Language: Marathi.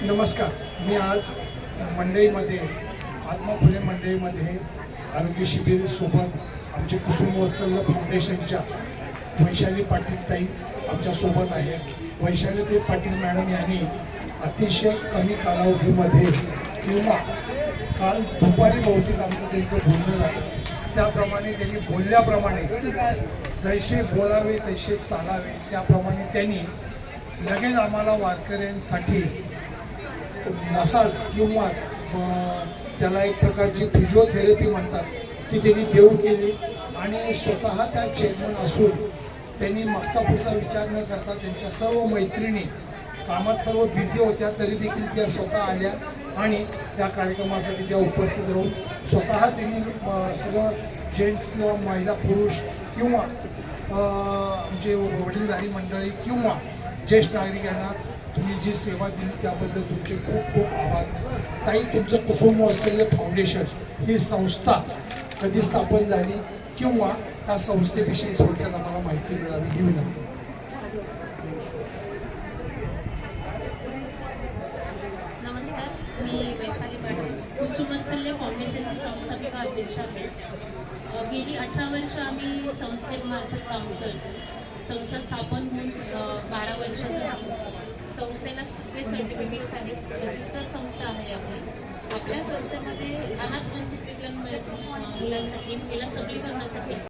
नमस्कार. मी आज मंडईमध्ये आत्मा फुले मंडईमध्ये आरोग्य शिबिर सोबत आमचे कुसुम वत्सल फाउंडेशनच्या वैशाली पाटील ताई आमच्यासोबत आहे. वैशाली ते पाटील मॅडम यांनी अतिशय कमी कालावधीमध्ये किंवा काल दुपारी बहुतेक आमचं त्यांचं बोलणं झालं, त्याप्रमाणे त्यांनी बोलल्याप्रमाणे जैसे बोलावे तैसे चालावे त्याप्रमाणे त्यांनी लगेच आम्हाला वारकऱ्यांसाठी मसाज किंवा त्याला एक प्रकारची फिजिओथेरपी म्हणतात ती त्यांनी देऊ केली. आणि स्वतः त्या चेअरमन असून त्यांनी मागचा पुढचा विचार न करता त्यांच्या सर्व मैत्रिणी कामात सर्व बिझी होत्या तरी देखील त्या स्वतः आल्या आणि त्या कार्यक्रमासाठी त्या उपस्थित राहून स्वतः त्यांनी सर्व जेंट्स किंवा महिला पुरुष किंवा आमचे वडीलधारी मंडळी किंवा ज्येष्ठ नागरिकांना तुम्ही जी सेवा दिली त्याबद्दल तुमचे खूप खूप आभार. ताई, तुमचं कुसुम वत्सल फाउंडेशन ही संस्था कधी स्थापन झाली किंवा त्या संस्थेविषयी थोडक्यात आम्हाला माहिती मिळावी ही विनंती. नमस्कार, मी वैशाली पाटील कुसुम वत्सल फाउंडेशनची संस्थापिका अध्यक्ष आहे. गेली 18 वर्ष आम्ही संस्थेमार्फत काम करतो. संस्था स्थापन होऊन 12 वर्ष झाली. संस्थेला सगळे सर्टिफिकेट्स आहेत. रजिस्टर्ड संस्था आहे आपली. आपल्या संस्थेमध्ये अनाथ वंचित विकलांग मुलांसाठी महिला सबलीकरणासाठी